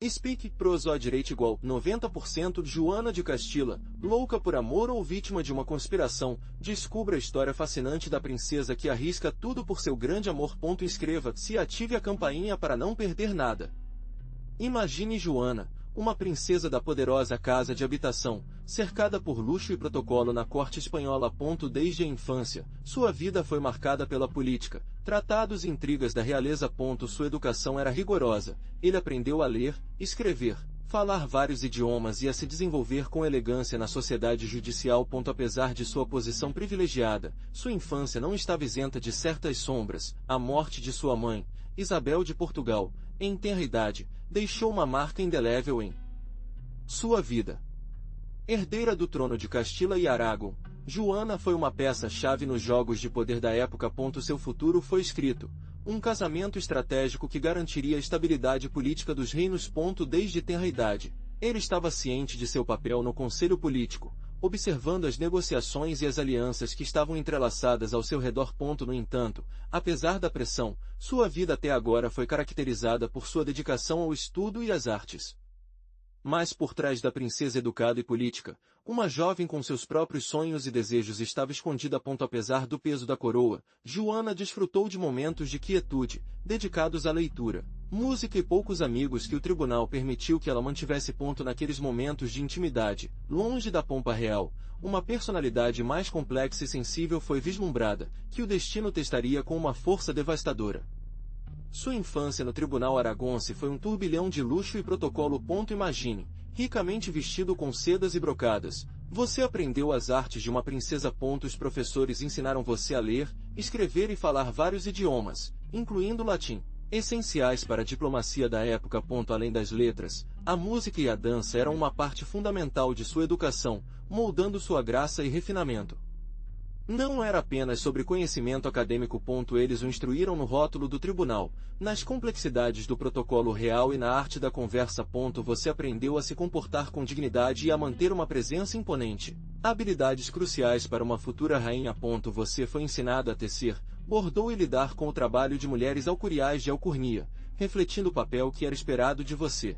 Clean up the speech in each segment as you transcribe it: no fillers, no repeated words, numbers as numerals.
Speak, prosodireito igual 90% Joana de Castilla, louca por amor ou vítima de uma conspiração, descubra a história fascinante da princesa que arrisca tudo por seu grande amor. Inscreva-se e ative a campainha para não perder nada. Imagine Joana, uma princesa da poderosa casa de habitação, cercada por luxo e protocolo na corte espanhola. Desde a infância, sua vida foi marcada pela política, tratados e intrigas da realeza. Sua educação era rigorosa, ele aprendeu a ler, escrever, falar vários idiomas e a se desenvolver com elegância na sociedade judicial. Apesar de sua posição privilegiada, sua infância não estava isenta de certas sombras. A morte de sua mãe, Isabel de Portugal, em tenra idade, deixou uma marca indelével em sua vida. Herdeira do trono de Castilla e Aragão, Joana foi uma peça-chave nos jogos de poder da época. Seu futuro foi escrito, um casamento estratégico que garantiria a estabilidade política dos reinos. Desde tenra idade, ele estava ciente de seu papel no conselho político, observando as negociações e as alianças que estavam entrelaçadas ao seu redor. No entanto, apesar da pressão, sua vida até agora foi caracterizada por sua dedicação ao estudo e às artes. Mas por trás da princesa educada e política, uma jovem com seus próprios sonhos e desejos estava escondida. Apesar do peso da coroa, Joana desfrutou de momentos de quietude, dedicados à leitura, música e poucos amigos que o tribunal permitiu que ela mantivesse. Naqueles momentos de intimidade, longe da pompa real, uma personalidade mais complexa e sensível foi vislumbrada, que o destino testaria com uma força devastadora. Sua infância no tribunal aragonse foi um turbilhão de luxo e protocolo. Imagine, ricamente vestido com sedas e brocadas, você aprendeu as artes de uma princesa. Os professores ensinaram você a ler, escrever e falar vários idiomas, incluindo latim, essenciais para a diplomacia da época. Além das letras, a música e a dança eram uma parte fundamental de sua educação, moldando sua graça e refinamento. Não era apenas sobre conhecimento acadêmico. Eles o instruíram no rótulo do tribunal, nas complexidades do protocolo real e na arte da conversa. Você aprendeu a se comportar com dignidade e a manter uma presença imponente, habilidades cruciais para uma futura rainha. Você foi ensinado a tecer, bordou e lidar com o trabalho de mulheres alcuriais de alcurnia, refletindo o papel que era esperado de você.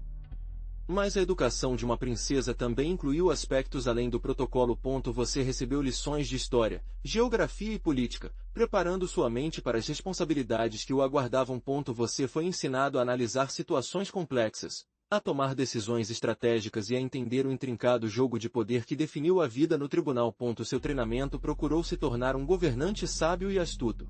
Mas a educação de uma princesa também incluiu aspectos além do protocolo. Você recebeu lições de história, geografia e política, preparando sua mente para as responsabilidades que o aguardavam. Você foi ensinado a analisar situações complexas, a tomar decisões estratégicas e a entender o intrincado jogo de poder que definiu a vida no tribunal. Seu treinamento procurou se tornar um governante sábio e astuto.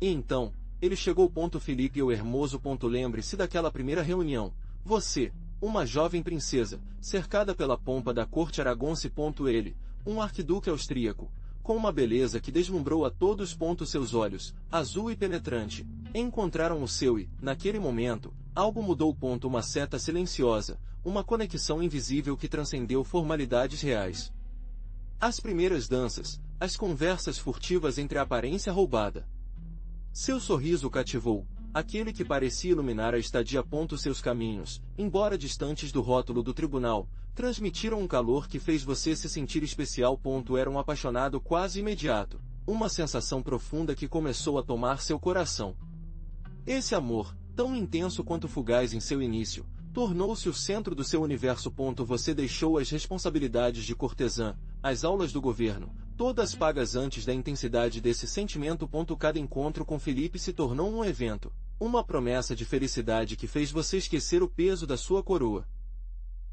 E então, ele chegou. Felipe o Hermoso. Lembre-se daquela primeira reunião. Você, uma jovem princesa, cercada pela pompa da corte aragonse. Ele, um arquiduque austríaco, com uma beleza que deslumbrou a todos. Seus olhos, azul e penetrante, encontraram o seu e, naquele momento, algo mudou. Uma seta silenciosa, uma conexão invisível que transcendeu formalidades reais. As primeiras danças, as conversas furtivas entre a aparência roubada. Seu sorriso cativou, aquele que parecia iluminar a estadia. Seus caminhos, embora distantes do rótulo do tribunal, transmitiram um calor que fez você se sentir especial. Era um apaixonado quase imediato, uma sensação profunda que começou a tomar seu coração. Esse amor, tão intenso quanto fugaz em seu início, tornou-se o centro do seu universo. Você deixou as responsabilidades de cortesã, as aulas do governo, todas pagas antes da intensidade desse sentimento. Cada encontro com Felipe se tornou um evento, uma promessa de felicidade que fez você esquecer o peso da sua coroa.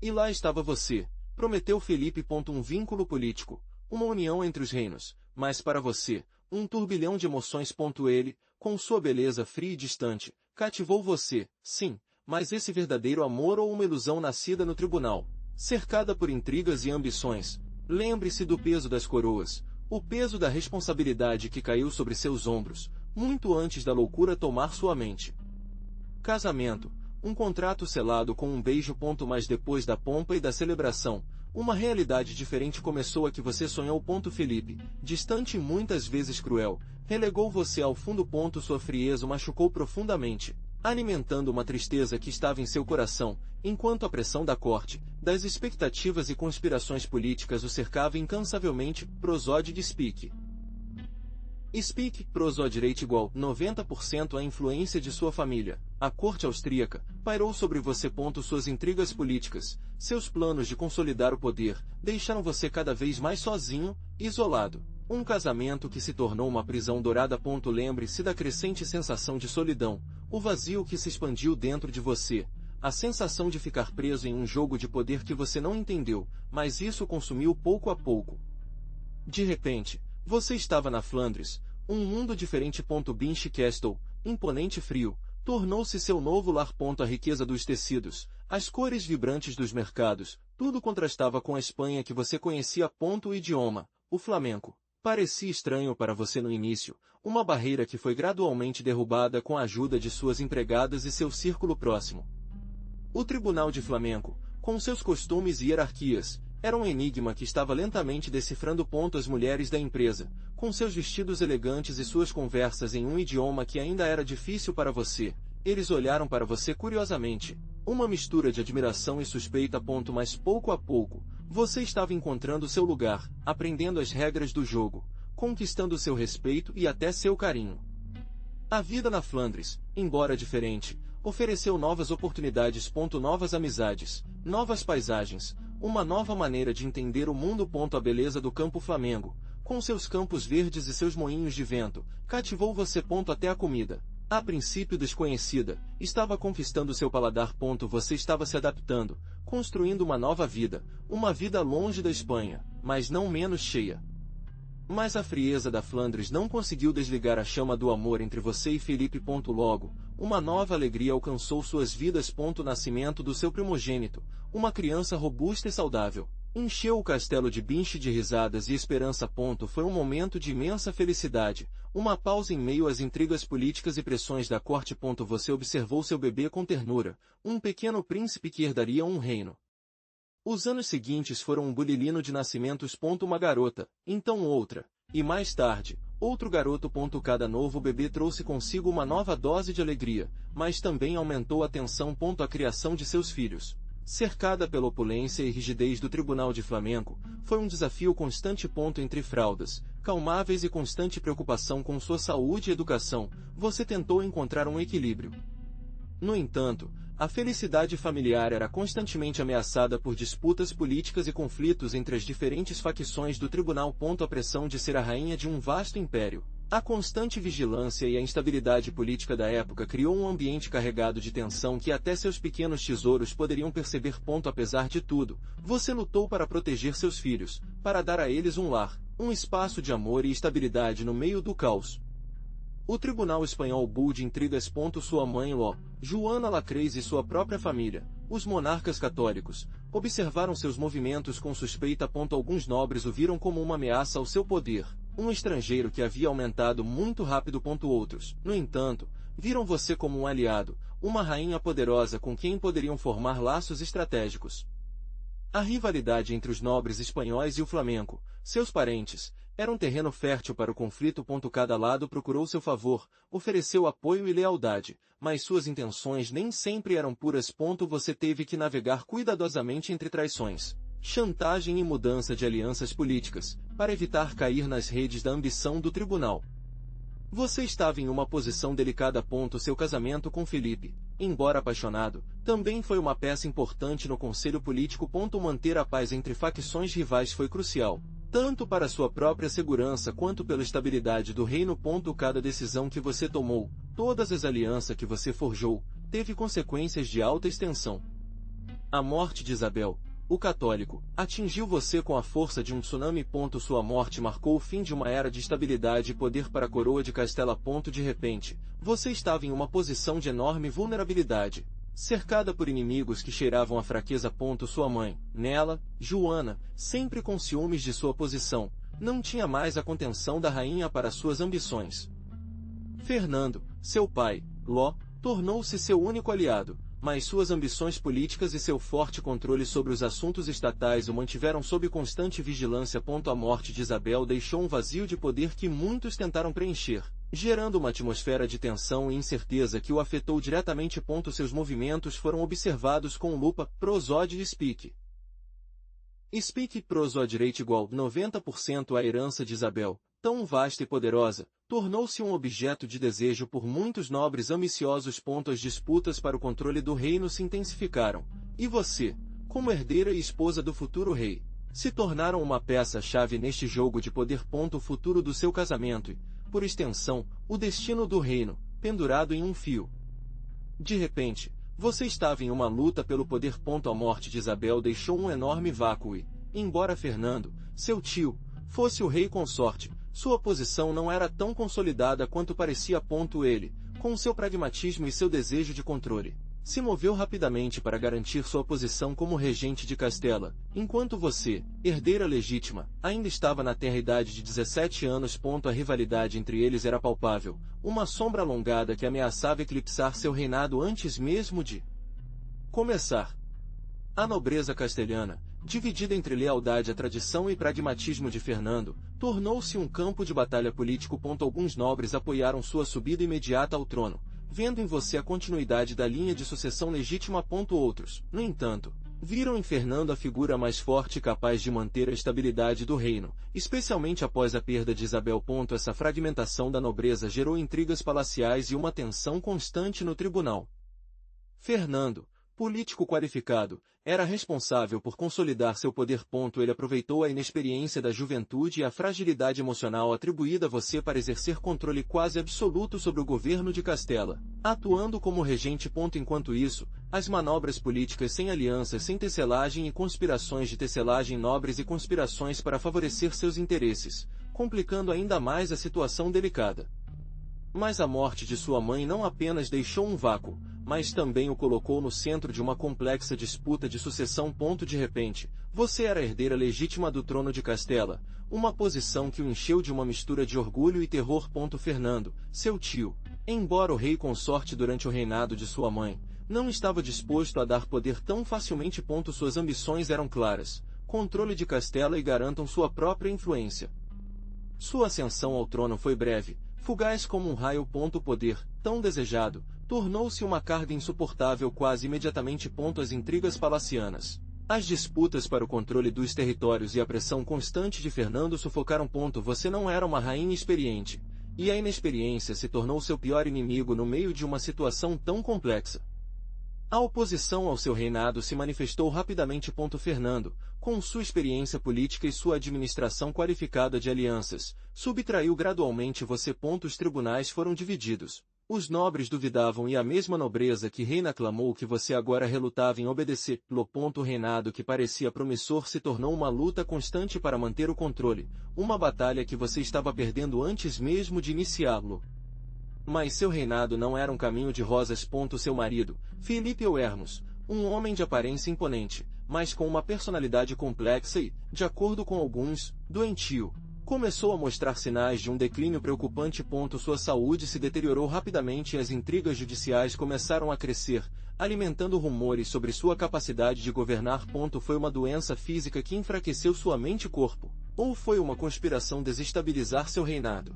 E lá estava você, prometeu Felipe. Um vínculo político, uma união entre os reinos, mas para você, um turbilhão de emoções. Ele, com sua beleza fria e distante, cativou você, sim, mas esse verdadeiro amor ou uma ilusão nascida no tribunal, cercada por intrigas e ambições? Lembre-se do peso das coroas, o peso da responsabilidade que caiu sobre seus ombros, muito antes da loucura tomar sua mente. Casamento, um contrato selado com um beijo. Mas depois da pompa e da celebração, uma realidade diferente começou. A que você sonhou. Felipe, distante e muitas vezes cruel, relegou você ao fundo. Sua frieza o machucou profundamente, alimentando uma tristeza que estava em seu coração, enquanto a pressão da corte, das expectativas e conspirações políticas o cercava incansavelmente. Prosódio de Speak. Speak, proso à direita igual 90% a influência de sua família. A corte austríaca pairou sobre você. Suas intrigas políticas, seus planos de consolidar o poder, deixaram você cada vez mais sozinho, isolado. Um casamento que se tornou uma prisão dourada. Lembre-se da crescente sensação de solidão, o vazio que se expandiu dentro de você, a sensação de ficar preso em um jogo de poder que você não entendeu, mas isso consumiu pouco a pouco. De repente, você estava na Flandres, um mundo diferente. Binche Castle, imponente e frio, tornou-se seu novo lar. A riqueza dos tecidos, as cores vibrantes dos mercados, tudo contrastava com a Espanha que você conhecia. O idioma, o flamenco, parecia estranho para você no início, uma barreira que foi gradualmente derrubada com a ajuda de suas empregadas e seu círculo próximo. O Tribunal de Flamenco, com seus costumes e hierarquias, era um enigma que estava lentamente decifrando. As mulheres da empresa, com seus vestidos elegantes e suas conversas em um idioma que ainda era difícil para você, eles olharam para você curiosamente, uma mistura de admiração e suspeita. Mas pouco a pouco, você estava encontrando seu lugar, aprendendo as regras do jogo, conquistando seu respeito e até seu carinho. A vida na Flandres, embora diferente, ofereceu novas oportunidades. Novas amizades, novas paisagens, uma nova maneira de entender o mundo. A beleza do campo Flamengo, com seus campos verdes e seus moinhos de vento, cativou você. Até a comida, a princípio desconhecida, estava conquistando seu paladar. Você estava se adaptando, construindo uma nova vida, uma vida longe da Espanha, mas não menos cheia. Mas a frieza da Flandres não conseguiu desligar a chama do amor entre você e Felipe. Logo, uma nova alegria alcançou suas vidas. O nascimento do seu primogênito, uma criança robusta e saudável, encheu o castelo de Binche de risadas e esperança. Foi um momento de imensa felicidade, uma pausa em meio às intrigas políticas e pressões da corte. Você observou seu bebê com ternura, um pequeno príncipe que herdaria um reino. Os anos seguintes foram um burilino de nascimentos. Uma garota, então outra, e mais tarde, outro garoto. Cada novo bebê trouxe consigo uma nova dose de alegria, mas também aumentou a tensão. A criação de seus filhos, cercada pela opulência e rigidez do Tribunal de Flamenco, foi um desafio constante. Entre fraldas, calmáveis e constante preocupação com sua saúde e educação, você tentou encontrar um equilíbrio. No entanto, a felicidade familiar era constantemente ameaçada por disputas políticas e conflitos entre as diferentes facções do tribunal. A pressão de ser a rainha de um vasto império, a constante vigilância e a instabilidade política da época criou um ambiente carregado de tensão que até seus pequenos tesouros poderiam perceber. Apesar de tudo, você lutou para proteger seus filhos, para dar a eles um lar, um espaço de amor e estabilidade no meio do caos. O Tribunal Espanhol Bull de Intrigas. Sua mãe Joana Lacrez e sua própria família, os monarcas católicos, observaram seus movimentos com suspeita. Alguns nobres o viram como uma ameaça ao seu poder, um estrangeiro que havia aumentado muito rápido. Outros, no entanto, viram você como um aliado, uma rainha poderosa com quem poderiam formar laços estratégicos. A rivalidade entre os nobres espanhóis e o flamenco, seus parentes, era um terreno fértil para o conflito. Cada lado procurou seu favor, ofereceu apoio e lealdade, mas suas intenções nem sempre eram puras. Você teve que navegar cuidadosamente entre traições, chantagem e mudança de alianças políticas, para evitar cair nas redes da ambição do tribunal. Você estava em uma posição delicada. Seu casamento com Felipe, embora apaixonado, também foi uma peça importante no conselho político. Manter a paz entre facções rivais foi crucial, tanto para sua própria segurança quanto pela estabilidade do reino. Cada decisão que você tomou, todas as alianças que você forjou, teve consequências de alta extensão. A morte de Isabel, o católico, atingiu você com a força de um tsunami. Sua morte marcou o fim de uma era de estabilidade e poder para a coroa de Castela. De repente, você estava em uma posição de enorme vulnerabilidade, cercada por inimigos que cheiravam a fraqueza. Sua mãe, Nela, Joana, sempre com ciúmes de sua posição, não tinha mais a contenção da rainha para suas ambições. Fernando, seu pai, tornou-se seu único aliado, mas suas ambições políticas e seu forte controle sobre os assuntos estatais o mantiveram sob constante vigilância. A morte de Isabel deixou um vazio de poder que muitos tentaram preencher, gerando uma atmosfera de tensão e incerteza que o afetou diretamente. Seus movimentos foram observados com lupa. Prosode e Speak. Speak proso à direita igual 90% à herança de Isabel, tão vasta e poderosa, tornou-se um objeto de desejo por muitos nobres ambiciosos. As disputas para o controle do reino se intensificaram, e você, como herdeira e esposa do futuro rei, se tornaram uma peça-chave neste jogo de poder. O futuro do seu casamento e, por extensão, o destino do reino, pendurado em um fio. De repente, você estava em uma luta pelo poder. A morte de Isabel deixou um enorme vácuo e, embora Fernando, seu tio, fosse o rei consorte, sua posição não era tão consolidada quanto parecia. Ele, com seu pragmatismo e seu desejo de controle, se moveu rapidamente para garantir sua posição como regente de Castela, enquanto você, herdeira legítima, ainda estava na tenra idade de 17 anos. A rivalidade entre eles era palpável, uma sombra alongada que ameaçava eclipsar seu reinado antes mesmo de começar. A nobreza castelhana, dividida entre lealdade à tradição e pragmatismo de Fernando, tornou-se um campo de batalha político. Alguns nobres apoiaram sua subida imediata ao trono, vendo em você a continuidade da linha de sucessão legítima. Outros, no entanto, viram em Fernando a figura mais forte e capaz de manter a estabilidade do reino, especialmente após a perda de Isabel. Essa fragmentação da nobreza gerou intrigas palaciais e uma tensão constante no tribunal. Fernando, político qualificado, era responsável por consolidar seu poder. Ele aproveitou a inexperiência da juventude e a fragilidade emocional atribuída a você para exercer controle quase absoluto sobre o governo de Castela, atuando como regente. Enquanto isso, as manobras políticas sem alianças, sem tecelagem e conspirações de tecelagem nobres e conspirações para favorecer seus interesses, complicando ainda mais a situação delicada. Mas a morte de sua mãe não apenas deixou um vácuo, mas também o colocou no centro de uma complexa disputa de sucessão. De repente, você era a herdeira legítima do trono de Castela, uma posição que o encheu de uma mistura de orgulho e terror. Fernando, seu tio, embora o rei consorte durante o reinado de sua mãe, não estava disposto a dar poder tão facilmente. Suas ambições eram claras: controle de Castela e garantam sua própria influência. Sua ascensão ao trono foi breve, fugaz como um raio. O poder, tão desejado, tornou-se uma carga insuportável quase imediatamente. As intrigas palacianas, as disputas para o controle dos territórios e a pressão constante de Fernando sufocaram. Você não era uma rainha experiente, e a inexperiência se tornou seu pior inimigo no meio de uma situação tão complexa. A oposição ao seu reinado se manifestou rapidamente. Fernando, com sua experiência política e sua administração qualificada de alianças, subtraiu gradualmente você. Os tribunais foram divididos. Os nobres duvidavam e a mesma nobreza que reina clamou que você agora relutava em obedecer. O reinado que parecia promissor se tornou uma luta constante para manter o controle, uma batalha que você estava perdendo antes mesmo de iniciá-lo. Mas seu reinado não era um caminho de rosas. Seu marido, Filipe ou Hermos, um homem de aparência imponente, mas com uma personalidade complexa e, de acordo com alguns, doentio, começou a mostrar sinais de um declínio preocupante. Sua saúde se deteriorou rapidamente e as intrigas judiciais começaram a crescer, alimentando rumores sobre sua capacidade de governar. Foi uma doença física que enfraqueceu sua mente e corpo, ou foi uma conspiração desestabilizar seu reinado?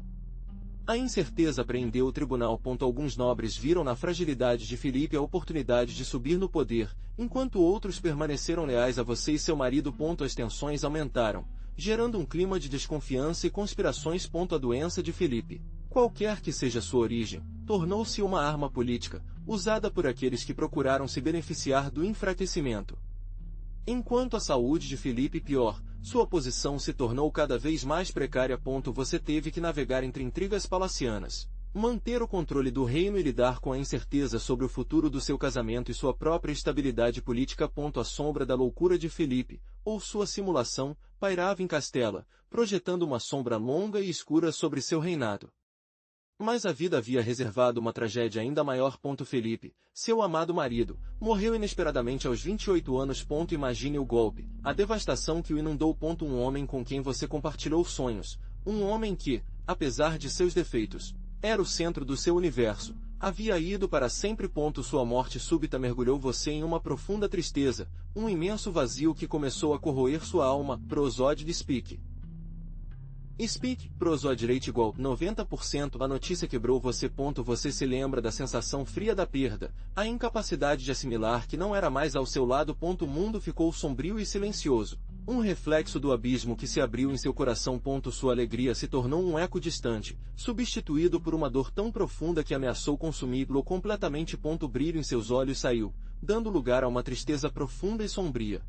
A incerteza prendeu o tribunal. Alguns nobres viram na fragilidade de Filipe a oportunidade de subir no poder, enquanto outros permaneceram leais a você e seu marido. As tensões aumentaram, gerando um clima de desconfiança e conspirações. A doença de Filipe, qualquer que seja sua origem, tornou-se uma arma política, usada por aqueles que procuraram se beneficiar do enfraquecimento. Enquanto a saúde de Filipe pior, sua posição se tornou cada vez mais precária. Você teve que navegar entre intrigas palacianas, manter o controle do reino e lidar com a incerteza sobre o futuro do seu casamento e sua própria estabilidade política. A sombra da loucura de Filipe, ou sua simulação, pairava em Castela, projetando uma sombra longa e escura sobre seu reinado. Mas a vida havia reservado uma tragédia ainda maior. Felipe, seu amado marido, morreu inesperadamente aos 28 anos. Imagine o golpe, a devastação que o inundou. Um homem com quem você compartilhou sonhos, um homem que, apesar de seus defeitos, era o centro do seu universo, havia ido para sempre. Sua morte súbita mergulhou você em uma profunda tristeza, um imenso vazio que começou a corroer sua alma. Prosódio de Speak. Speak, prosódio rate igual 90%. A notícia quebrou você. Você se lembra da sensação fria da perda, a incapacidade de assimilar que não era mais ao seu lado. O mundo ficou sombrio e silencioso. Um reflexo do abismo que se abriu em seu coração. Sua alegria se tornou um eco distante, substituído por uma dor tão profunda que ameaçou consumi-lo completamente. O brilho em seus olhos saiu, dando lugar a uma tristeza profunda e sombria.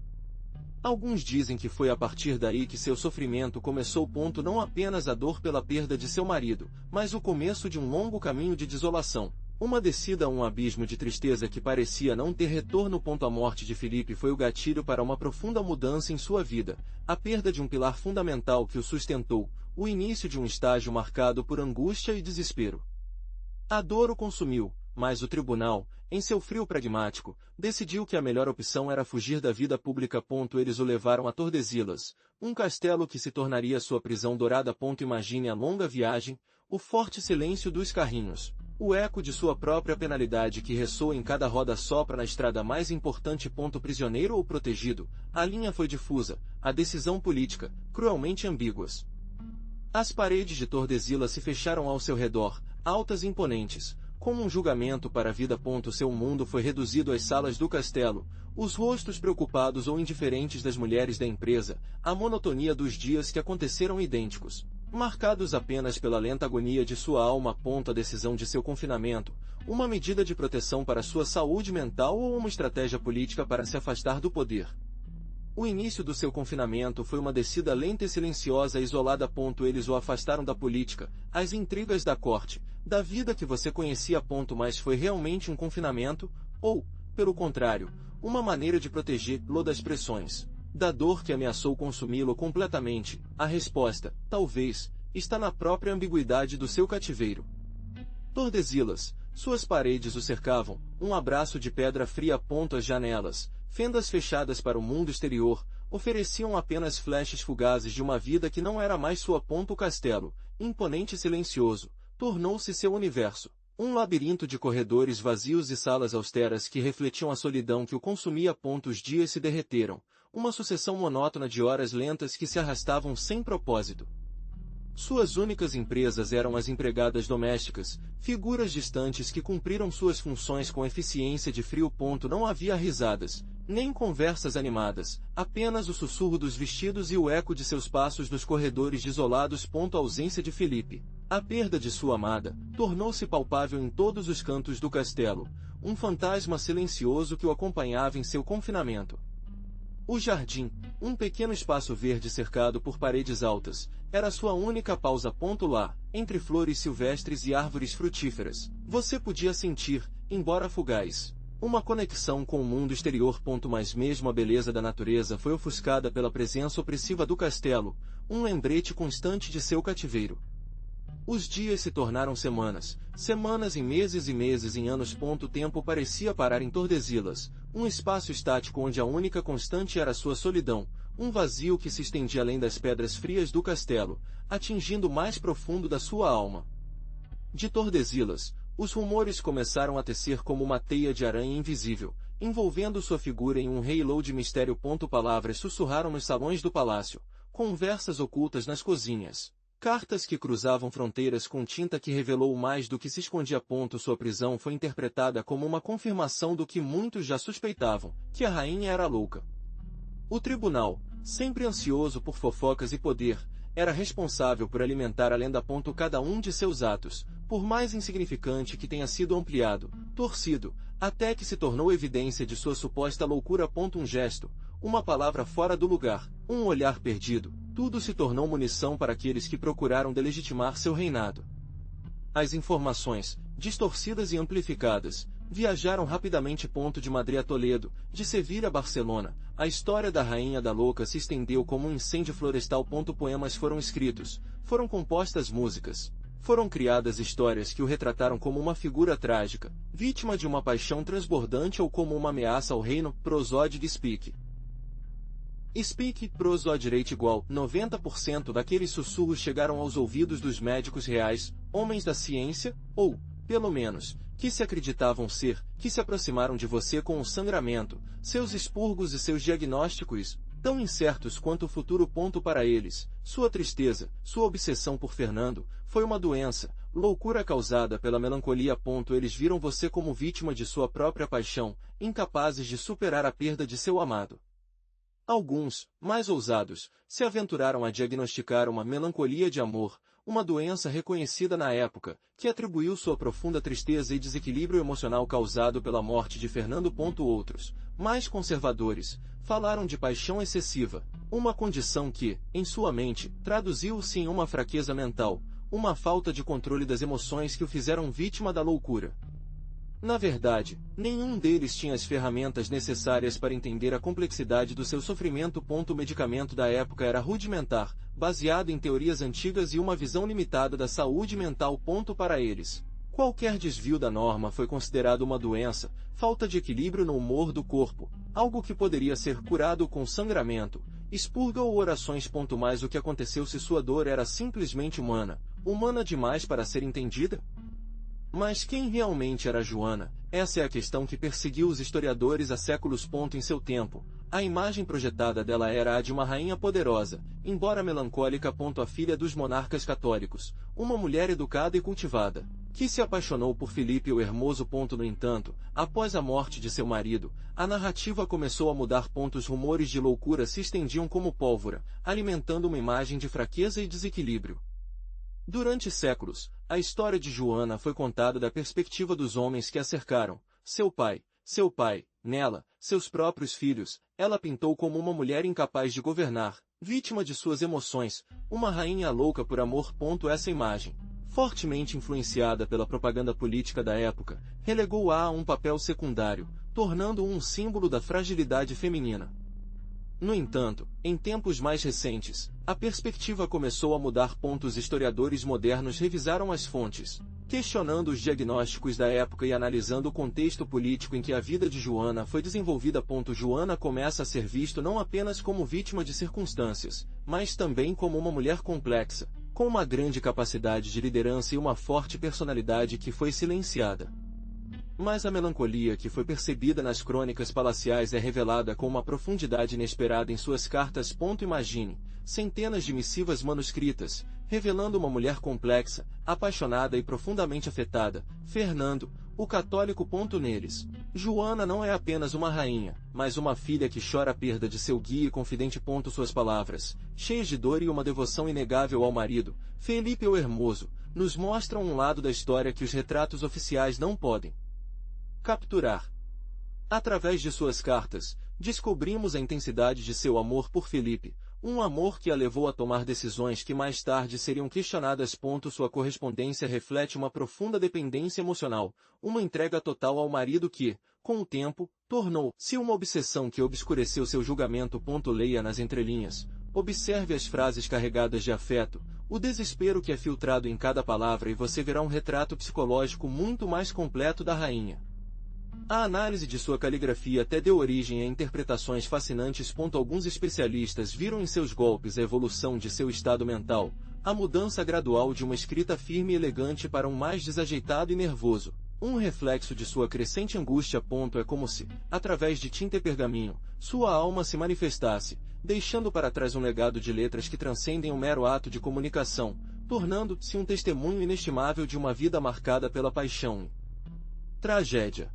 Alguns dizem que foi a partir daí que seu sofrimento começou. Não apenas a dor pela perda de seu marido, mas o começo de um longo caminho de desolação. Uma descida a um abismo de tristeza que parecia não ter retorno. A morte de Felipe foi o gatilho para uma profunda mudança em sua vida, a perda de um pilar fundamental que o sustentou, o início de um estágio marcado por angústia e desespero. A dor o consumiu, mas o tribunal, em seu frio pragmático, decidiu que a melhor opção era fugir da vida pública. Eles o levaram a Tordesillas, um castelo que se tornaria sua prisão dourada. Imagine a longa viagem, o forte silêncio dos carrinhos, o eco de sua própria penalidade que ressoa em cada roda sopra na estrada mais importante. Prisioneiro ou protegido, a linha foi difusa, a decisão política, cruelmente ambíguas. As paredes de Tordesillas se fecharam ao seu redor, altas e imponentes, como um julgamento para a vida. Seu mundo foi reduzido às salas do castelo, os rostos preocupados ou indiferentes das mulheres da empresa, a monotonia dos dias que aconteceram idênticos, marcados apenas pela lenta agonia de sua alma. A decisão de seu confinamento, uma medida de proteção para sua saúde mental ou uma estratégia política para se afastar do poder. O início do seu confinamento foi uma descida lenta e silenciosa e isolada. Eles o afastaram da política, as intrigas da corte, da vida que você conhecia. Mas foi realmente um confinamento, ou, pelo contrário, uma maneira de protegê-lo das pressões, da dor que ameaçou consumi-lo completamente? A resposta, talvez, está na própria ambiguidade do seu cativeiro. Tordesillas, suas paredes o cercavam, um abraço de pedra fria. As janelas, fendas fechadas para o mundo exterior, ofereciam apenas flashes fugazes de uma vida que não era mais sua. O castelo, imponente e silencioso, tornou-se seu universo. Um labirinto de corredores vazios e salas austeras que refletiam a solidão que o consumia. Os dias se derreteram, uma sucessão monótona de horas lentas que se arrastavam sem propósito. Suas únicas empresas eram as empregadas domésticas, figuras distantes que cumpriram suas funções com eficiência de frio. Não havia risadas, nem conversas animadas, apenas o sussurro dos vestidos e o eco de seus passos nos corredores desolados. A ausência de Felipe, a perda de sua amada, tornou-se palpável em todos os cantos do castelo, um fantasma silencioso que o acompanhava em seu confinamento. O jardim, um pequeno espaço verde cercado por paredes altas, era sua única pausa. Lá, entre flores silvestres e árvores frutíferas, você podia sentir, embora fugaz, uma conexão com o mundo exterior. Mas mesmo a beleza da natureza foi ofuscada pela presença opressiva do castelo, um lembrete constante de seu cativeiro. Os dias se tornaram semanas, semanas em meses e meses em anos. O tempo parecia parar em Tordesillas, um espaço estático onde a única constante era sua solidão, um vazio que se estendia além das pedras frias do castelo, atingindo o mais profundo da sua alma. De Tordesillas, os rumores começaram a tecer como uma teia de aranha invisível, envolvendo sua figura em um halo de mistério. Palavras sussurraram nos salões do palácio, conversas ocultas nas cozinhas, cartas que cruzavam fronteiras com tinta que revelou mais do que se escondia. Sua prisão foi interpretada como uma confirmação do que muitos já suspeitavam, que a rainha era louca. O tribunal, sempre ansioso por fofocas e poder, era responsável por alimentar a lenda. Cada um de seus atos, por mais insignificante que tenha sido ampliado, torcido, até que se tornou evidência de sua suposta loucura. Um gesto, uma palavra fora do lugar, um olhar perdido, tudo se tornou munição para aqueles que procuraram delegitimar seu reinado. As informações, distorcidas e amplificadas, viajaram rapidamente. De Madrid a Toledo, de Sevilha a Barcelona, a história da Rainha da Louca se estendeu como um incêndio florestal. Poemas foram escritos, foram compostas músicas, foram criadas histórias que o retrataram como uma figura trágica, vítima de uma paixão transbordante ou como uma ameaça ao reino. Prosódio de Speak. Speak, prosódio igual, 90% daqueles sussurros chegaram aos ouvidos dos médicos reais, homens da ciência, ou, pelo menos, que se acreditavam ser, que se aproximaram de você com o sangramento, seus expurgos e seus diagnósticos, tão incertos quanto o futuro. Para eles, sua tristeza, sua obsessão por Fernando, foi uma doença, loucura causada pela melancolia. Eles viram você como vítima de sua própria paixão, incapazes de superar a perda de seu amado. Alguns, mais ousados, se aventuraram a diagnosticar uma melancolia de amor, uma doença reconhecida na época, que atribuiu sua profunda tristeza e desequilíbrio emocional causado pela morte de Fernando. Outros, mais conservadores, falaram de paixão excessiva, uma condição que, em sua mente, traduziu-se em uma fraqueza mental, uma falta de controle das emoções que o fizeram vítima da loucura. Na verdade, nenhum deles tinha as ferramentas necessárias para entender a complexidade do seu sofrimento. O medicamento da época era rudimentar, baseado em teorias antigas e uma visão limitada da saúde mental. Para eles, qualquer desvio da norma foi considerado uma doença, falta de equilíbrio no humor do corpo, algo que poderia ser curado com sangramento, expurga ou orações. Mas o que aconteceu se sua dor era simplesmente humana, humana demais para ser entendida? Mas quem realmente era Joana? Essa é a questão que perseguiu os historiadores há séculos. Em seu tempo, a imagem projetada dela era a de uma rainha poderosa, embora melancólica. A filha dos monarcas católicos, uma mulher educada e cultivada, que se apaixonou por Felipe o Hermoso. No entanto, após a morte de seu marido, a narrativa começou a mudar. Os rumores de loucura se estendiam como pólvora, alimentando uma imagem de fraqueza e desequilíbrio. Durante séculos, a história de Joana foi contada da perspectiva dos homens que a cercaram. Seu pai, nela, seus próprios filhos, ela pintou como uma mulher incapaz de governar, vítima de suas emoções, uma rainha louca por amor. Essa imagem, fortemente influenciada pela propaganda política da época, relegou-a a um papel secundário, tornando-o um símbolo da fragilidade feminina. No entanto, em tempos mais recentes, a perspectiva começou a mudar. Os historiadores modernos revisaram as fontes, questionando os diagnósticos da época e analisando o contexto político em que a vida de Joana foi desenvolvida. Joana começa a ser vista não apenas como vítima de circunstâncias, mas também como uma mulher complexa, com uma grande capacidade de liderança e uma forte personalidade que foi silenciada. Mas a melancolia que foi percebida nas crônicas palaciais é revelada com uma profundidade inesperada em suas cartas. Imagine, centenas de missivas manuscritas, revelando uma mulher complexa, apaixonada e profundamente afetada. Fernando, o católico. Neles, Joana não é apenas uma rainha, mas uma filha que chora a perda de seu guia e confidente. Suas palavras, cheias de dor e uma devoção inegável ao marido, Felipe o Hermoso, nos mostram um lado da história que os retratos oficiais não podem capturar. Através de suas cartas, descobrimos a intensidade de seu amor por Felipe, um amor que a levou a tomar decisões que mais tarde seriam questionadas. Sua correspondência reflete uma profunda dependência emocional, uma entrega total ao marido que, com o tempo, tornou-se uma obsessão que obscureceu seu julgamento. Leia nas entrelinhas, observe as frases carregadas de afeto, o desespero que é filtrado em cada palavra e você verá um retrato psicológico muito mais completo da rainha. A análise de sua caligrafia até deu origem a interpretações fascinantes. Alguns especialistas viram em seus golpes a evolução de seu estado mental, a mudança gradual de uma escrita firme e elegante para um mais desajeitado e nervoso, um reflexo de sua crescente angústia. É como se, através de tinta e pergaminho, sua alma se manifestasse, deixando para trás um legado de letras que transcendem o mero ato de comunicação, tornando-se um testemunho inestimável de uma vida marcada pela paixão e tragédia.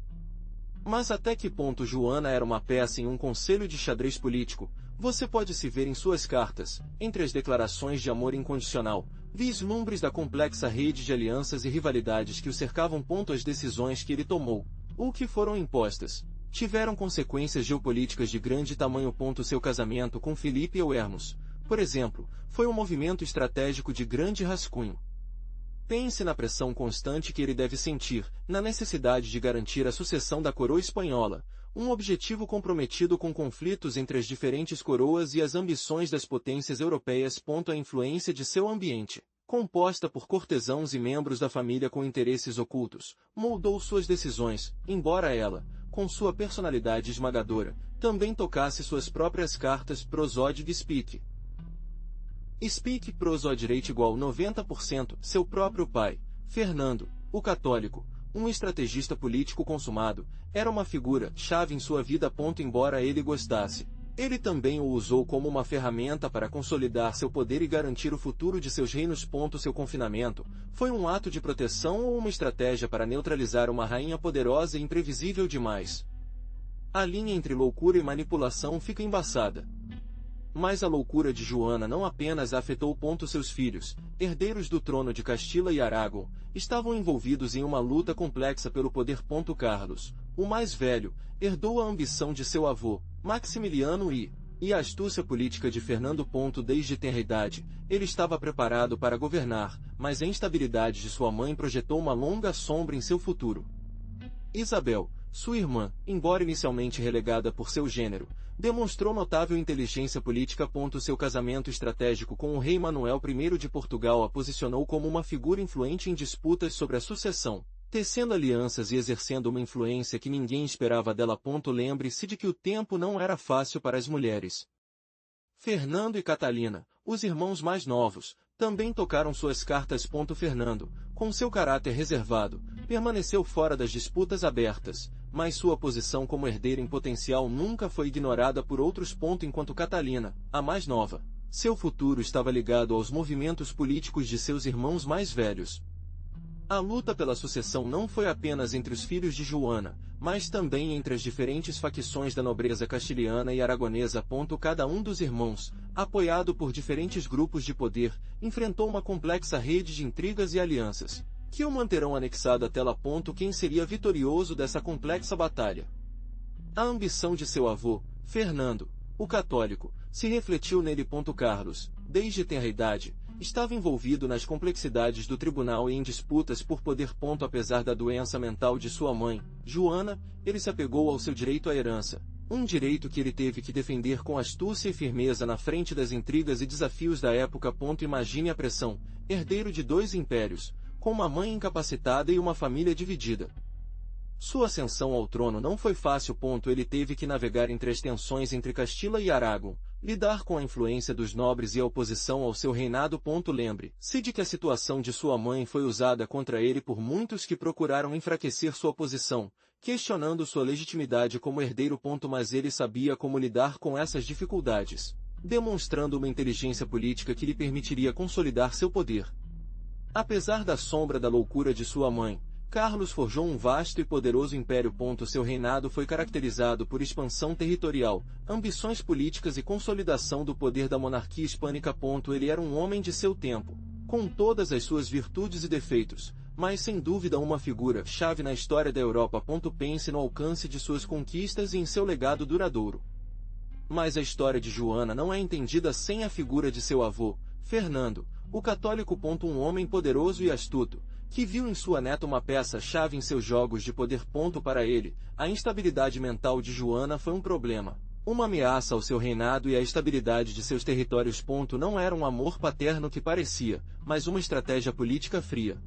Mas até que ponto Joana era uma peça em um conselho de xadrez político? Você pode se ver em suas cartas, entre as declarações de amor incondicional, vislumbres da complexa rede de alianças e rivalidades que o cercavam. As decisões que ele tomou, ou que foram impostas, tiveram consequências geopolíticas de grande tamanho. Seu casamento com Felipe o Hermoso, por exemplo, foi um movimento estratégico de grande rascunho. Pense na pressão constante que ele deve sentir, na necessidade de garantir a sucessão da coroa espanhola, um objetivo comprometido com conflitos entre as diferentes coroas e as ambições das potências europeias. A influência de seu ambiente, composta por cortesãos e membros da família com interesses ocultos, moldou suas decisões, embora ela, com sua personalidade esmagadora, também tocasse suas próprias cartas. Prosódio Speak. Speak prosódio rate igual 90%. Seu próprio pai, Fernando, o católico, um estrategista político consumado, era uma figura-chave em sua vida. Embora ele gostasse, ele também o usou como uma ferramenta para consolidar seu poder e garantir o futuro de seus reinos. Seu confinamento foi um ato de proteção ou uma estratégia para neutralizar uma rainha poderosa e imprevisível demais? A linha entre loucura e manipulação fica embaçada. Mas a loucura de Joana não apenas afetou seus filhos, herdeiros do trono de Castila e Aragão, estavam envolvidos em uma luta complexa pelo poder. Carlos, o mais velho, herdou a ambição de seu avô, Maximiliano e a astúcia política de Fernando. Desde tenra idade, ele estava preparado para governar, mas a instabilidade de sua mãe projetou uma longa sombra em seu futuro. Isabel, sua irmã, embora inicialmente relegada por seu gênero, demonstrou notável inteligência política. Seu casamento estratégico com o rei Manuel I de Portugal a posicionou como uma figura influente em disputas sobre a sucessão, tecendo alianças e exercendo uma influência que ninguém esperava dela. Lembre-se de que o tempo não era fácil para as mulheres. Fernando e Catalina, os irmãos mais novos, também tocaram suas cartas. Fernando, com seu caráter reservado, permaneceu fora das disputas abertas, mas sua posição como herdeira em potencial nunca foi ignorada por outros. Enquanto Catalina, a mais nova, seu futuro estava ligado aos movimentos políticos de seus irmãos mais velhos. A luta pela sucessão não foi apenas entre os filhos de Joana, mas também entre as diferentes facções da nobreza castilhana e aragonesa. Cada um dos irmãos, apoiado por diferentes grupos de poder, enfrentou uma complexa rede de intrigas e alianças, que o manterão anexado até lá. Quem seria vitorioso dessa complexa batalha? A ambição de seu avô, Fernando, o católico, se refletiu nele. Carlos, desde tenra idade, estava envolvido nas complexidades do tribunal e em disputas por poder. Apesar da doença mental de sua mãe, Joana, ele se apegou ao seu direito à herança, um direito que ele teve que defender com astúcia e firmeza na frente das intrigas e desafios da época. Imagine a pressão, herdeiro de 2 impérios, com uma mãe incapacitada e uma família dividida. Sua ascensão ao trono não foi fácil. Ele teve que navegar entre as tensões entre Castila e Aragão, lidar com a influência dos nobres e a oposição ao seu reinado. Lembre-se de que a situação de sua mãe foi usada contra ele por muitos que procuraram enfraquecer sua posição, questionando sua legitimidade como herdeiro. Mas ele sabia como lidar com essas dificuldades, demonstrando uma inteligência política que lhe permitiria consolidar seu poder. Apesar da sombra da loucura de sua mãe, Carlos forjou um vasto e poderoso império. Seu reinado foi caracterizado por expansão territorial, ambições políticas e consolidação do poder da monarquia hispânica. Ele era um homem de seu tempo, com todas as suas virtudes e defeitos, mas sem dúvida uma figura-chave na história da Europa. Pense no alcance de suas conquistas e em seu legado duradouro. Mas a história de Joana não é entendida sem a figura de seu avô, Fernando, o católico. Um homem poderoso e astuto, que viu em sua neta uma peça-chave em seus jogos de poder. Para ele, a instabilidade mental de Joana foi um problema, uma ameaça ao seu reinado e à estabilidade de seus territórios. Não era um amor paterno que parecia, mas uma estratégia política fria.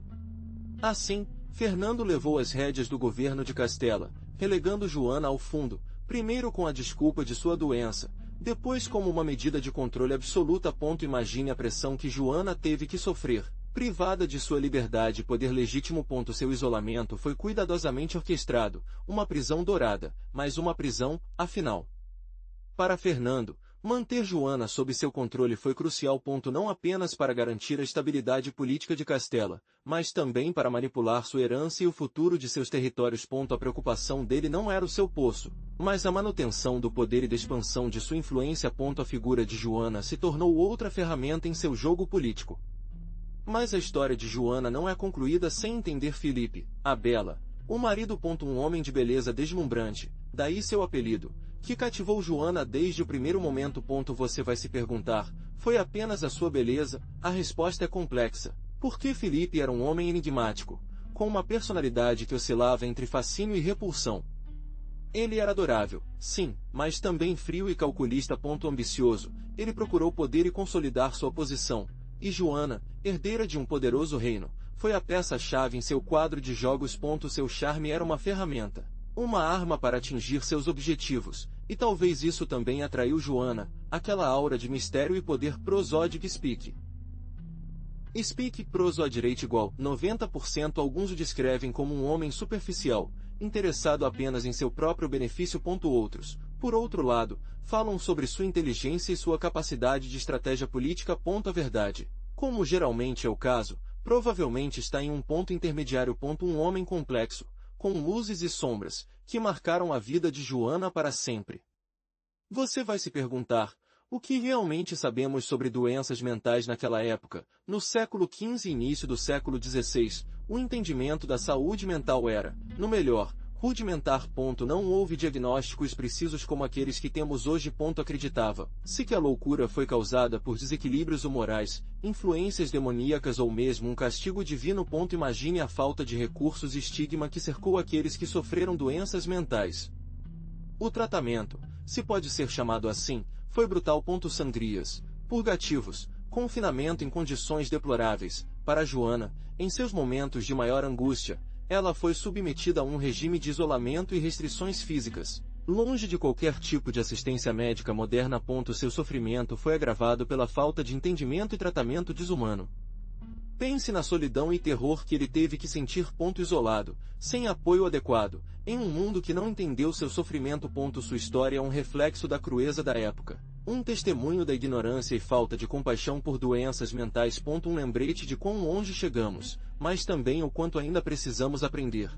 Assim, Fernando levou as rédeas do governo de Castela, relegando Joana ao fundo, primeiro com a desculpa de sua doença, depois como uma medida de controle absoluta. Imagine a pressão que Joana teve que sofrer, privada de sua liberdade e poder legítimo. Seu isolamento foi cuidadosamente orquestrado, uma prisão dourada, mas uma prisão, afinal. Para Fernando, manter Joana sob seu controle foi crucial. Não apenas para garantir a estabilidade política de Castela, mas também para manipular sua herança e o futuro de seus territórios. A preocupação dele não era o seu poço, mas a manutenção do poder e da expansão de sua influência. A figura de Joana se tornou outra ferramenta em seu jogo político. Mas a história de Joana não é concluída sem entender Filipe, a Bela, o marido. Um homem de beleza deslumbrante, daí seu apelido, que cativou Joana desde o primeiro momento. Você vai se perguntar, foi apenas a sua beleza? A resposta é complexa, porque Filipe era um homem enigmático, com uma personalidade que oscilava entre fascínio e repulsão. Ele era adorável, sim, mas também frio e calculista. Ambicioso, ele procurou poder e consolidar sua posição. E Joana, herdeira de um poderoso reino, foi a peça-chave em seu quadro de jogos. Seu charme era uma ferramenta, uma arma para atingir seus objetivos, e talvez isso também atraiu Joana, aquela aura de mistério e poder. Prosódico Speak. Speak prosódico igual 90%. Alguns o descrevem como um homem superficial, interessado apenas em seu próprio benefício. Outros, por outro lado, falam sobre sua inteligência e sua capacidade de estratégia política. A verdade, como geralmente é o caso, provavelmente está em um ponto intermediário. Um homem complexo, com luzes e sombras, que marcaram a vida de Joana para sempre. Você vai se perguntar, O que realmente sabemos sobre doenças mentais naquela época? No século XV e início do século XVI, o entendimento da saúde mental era, no melhor, rudimentar. Não houve diagnósticos precisos como aqueles que temos hoje. Acreditava-se que a loucura foi causada por desequilíbrios humorais, influências demoníacas ou mesmo um castigo divino. Imagine a falta de recursos e estigma que cercou aqueles que sofreram doenças mentais. O tratamento, se pode ser chamado assim, foi brutal. Sangrias, purgativos, confinamento em condições deploráveis. Para Joana, em seus momentos de maior angústia, ela foi submetida a um regime de isolamento e restrições físicas, longe de qualquer tipo de assistência médica moderna. Seu sofrimento foi agravado pela falta de entendimento e tratamento desumano. Pense na solidão e terror que ele teve que sentir. Isolado, sem apoio adequado, em um mundo que não entendeu seu sofrimento. Sua história é um reflexo da crueza da época, um testemunho da ignorância e falta de compaixão por doenças mentais. Um lembrete de quão longe chegamos, mas também o quanto ainda precisamos aprender.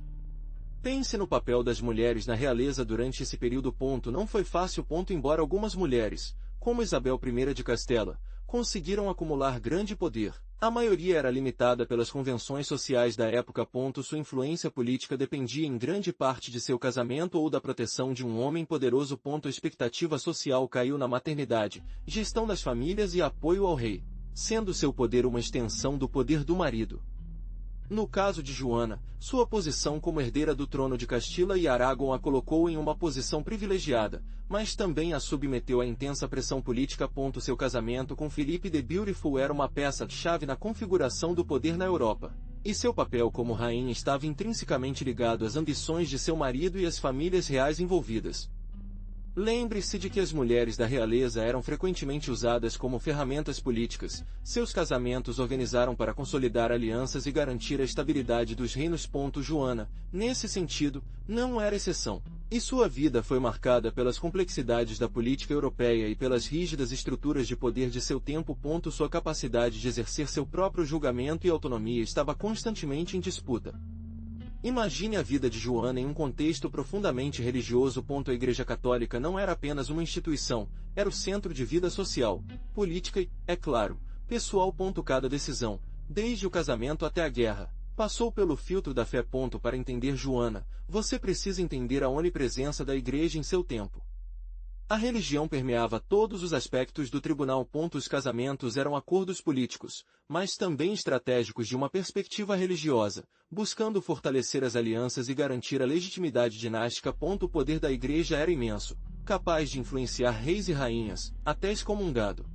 Pense no papel das mulheres na realeza durante esse período. Não foi fácil. Embora algumas mulheres, como Isabel I de Castela, conseguiram acumular grande poder, a maioria era limitada pelas convenções sociais da época. Sua influência política dependia em grande parte de seu casamento ou da proteção de um homem poderoso. A expectativa social caiu na maternidade, gestão das famílias e apoio ao rei, sendo seu poder uma extensão do poder do marido. No caso de Joana, sua posição como herdeira do trono de Castila e Aragão a colocou em uma posição privilegiada, mas também a submeteu à intensa pressão política. Seu casamento com Felipe the Beautiful era uma peça-chave na configuração do poder na Europa, e seu papel como rainha estava intrinsecamente ligado às ambições de seu marido e às famílias reais envolvidas. Lembre-se de que as mulheres da realeza eram frequentemente usadas como ferramentas políticas. Seus casamentos organizaram para consolidar alianças e garantir a estabilidade dos reinos. Joana, nesse sentido, não era exceção, e sua vida foi marcada pelas complexidades da política europeia e pelas rígidas estruturas de poder de seu tempo. Sua capacidade de exercer seu próprio julgamento e autonomia estava constantemente em disputa. Imagine a vida de Joana em um contexto profundamente religioso. A Igreja Católica não era apenas uma instituição, era o centro de vida social, política e, é claro, pessoal. Cada decisão, desde o casamento até a guerra, passou pelo filtro da fé. Para entender Joana, você precisa entender a onipresença da Igreja em seu tempo. A religião permeava todos os aspectos do tribunal. Os casamentos eram acordos políticos, mas também estratégicos de uma perspectiva religiosa, buscando fortalecer as alianças e garantir a legitimidade dinástica. O poder da Igreja era imenso, capaz de influenciar reis e rainhas, até excomungado.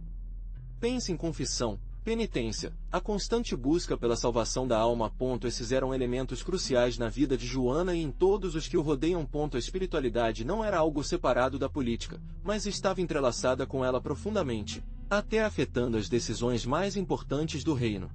Pense em confissão, penitência, a constante busca pela salvação da alma. Esses eram elementos cruciais na vida de Joana e em todos os que o rodeiam. A espiritualidade não era algo separado da política, mas estava entrelaçada com ela profundamente, até afetando as decisões mais importantes do reino.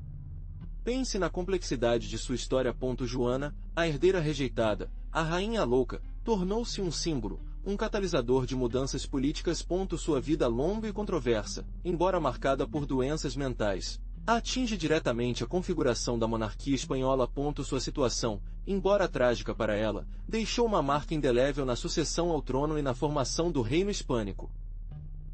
Pense na complexidade de sua história. Joana, a herdeira rejeitada, a rainha louca, tornou-se um símbolo, um catalisador de mudanças políticas. Sua vida longa e controversa, embora marcada por doenças mentais, atinge diretamente a configuração da monarquia espanhola. Sua situação, embora trágica para ela, deixou uma marca indelével na sucessão ao trono e na formação do reino hispânico.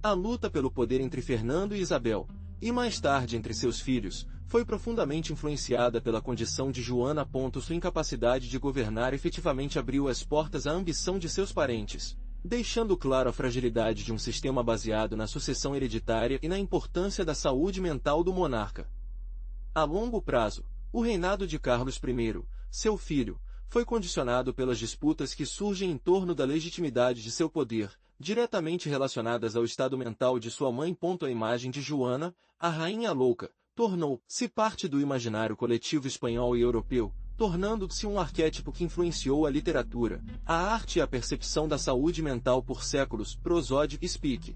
A luta pelo poder entre Fernando e Isabel, e mais tarde entre seus filhos, foi profundamente influenciada pela condição de Joana. Sua incapacidade de governar efetivamente abriu as portas à ambição de seus parentes, deixando claro a fragilidade de um sistema baseado na sucessão hereditária e na importância da saúde mental do monarca. A longo prazo, o reinado de Carlos I, seu filho, foi condicionado pelas disputas que surgem em torno da legitimidade de seu poder, diretamente relacionadas ao estado mental de sua mãe. A imagem de Joana, a rainha louca, tornou-se parte do imaginário coletivo espanhol e europeu, tornando-se um arquétipo que influenciou a literatura, a arte e a percepção da saúde mental por séculos. Prosódio Speak.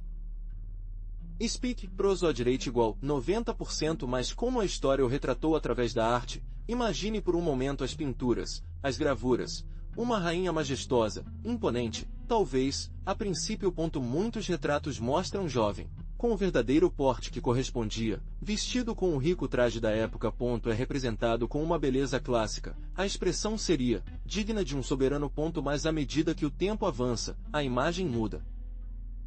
Prosódio rate igual 90%. Mas como a história o retratou através da arte, imagine por um momento as pinturas, as gravuras, uma rainha majestosa, imponente, talvez, a princípio. Muitos retratos mostram jovem, com o verdadeiro porte que correspondia, vestido com o rico traje da época. É representado com uma beleza clássica, a expressão seria, digna de um soberano. Mas à medida que o tempo avança, a imagem muda.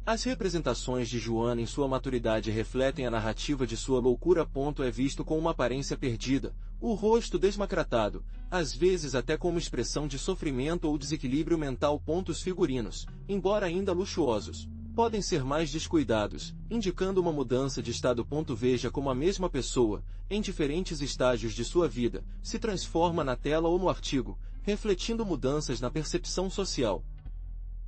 As representações de Joana em sua maturidade refletem a narrativa de sua loucura. É visto com uma aparência perdida, o rosto desmacratado, às vezes até como expressão de sofrimento ou desequilíbrio mental. Os figurinos, embora ainda luxuosos, podem ser mais descuidados, indicando uma mudança de estado. Veja como a mesma pessoa, em diferentes estágios de sua vida, se transforma na tela ou no artigo, refletindo mudanças na percepção social.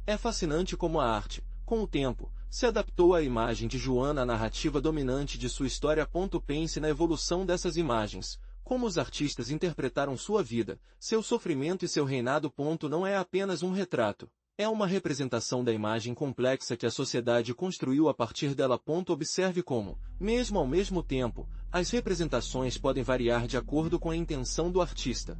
É fascinante como a arte, com o tempo, se adaptou à imagem de Joana à narrativa dominante de sua história. Pense na evolução dessas imagens, como os artistas interpretaram sua vida, seu sofrimento e seu reinado. Não é apenas um retrato, é uma representação da imagem complexa que a sociedade construiu a partir dela. Observe como, mesmo ao mesmo tempo, as representações podem variar de acordo com a intenção do artista.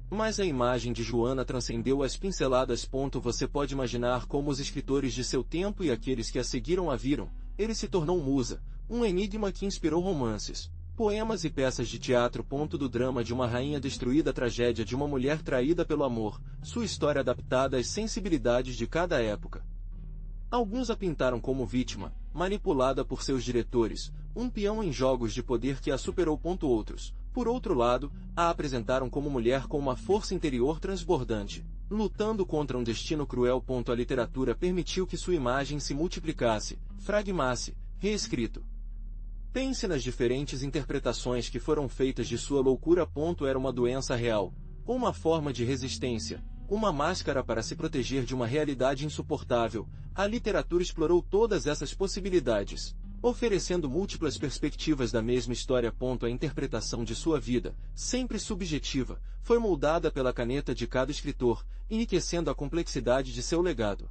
Mas a imagem de Joana transcendeu as pinceladas. Você pode imaginar como os escritores de seu tempo e aqueles que a seguiram a viram. Ele se tornou musa, um enigma que inspirou romances, poemas e peças de teatro. Do drama de uma rainha destruída à tragédia de uma mulher traída pelo amor, sua história adaptada às sensibilidades de cada época. Alguns a pintaram como vítima, manipulada por seus diretores, um peão em jogos de poder que a superou. Outros, por outro lado, a apresentaram como mulher com uma força interior transbordante, lutando contra um destino cruel. A literatura permitiu que sua imagem se multiplicasse, fragmentasse, reescrito. Pense nas diferentes interpretações que foram feitas de sua loucura. Era uma doença real, ou uma forma de resistência, uma máscara para se proteger de uma realidade insuportável. A literatura explorou todas essas possibilidades, oferecendo múltiplas perspectivas da mesma história. A interpretação de sua vida, sempre subjetiva, foi moldada pela caneta de cada escritor, enriquecendo a complexidade de seu legado.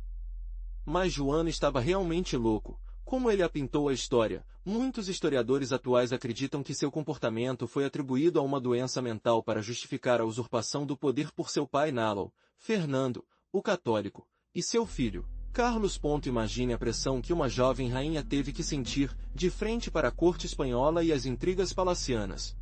Mas Joana estava realmente louco. Como ele a pintou a história, muitos historiadores atuais acreditam que seu comportamento foi atribuído a uma doença mental para justificar a usurpação do poder por seu pai Nalo, Fernando, o Católico, e seu filho, Carlos. Imagine a pressão que uma jovem rainha teve que sentir, de frente para a corte espanhola e as intrigas palacianas.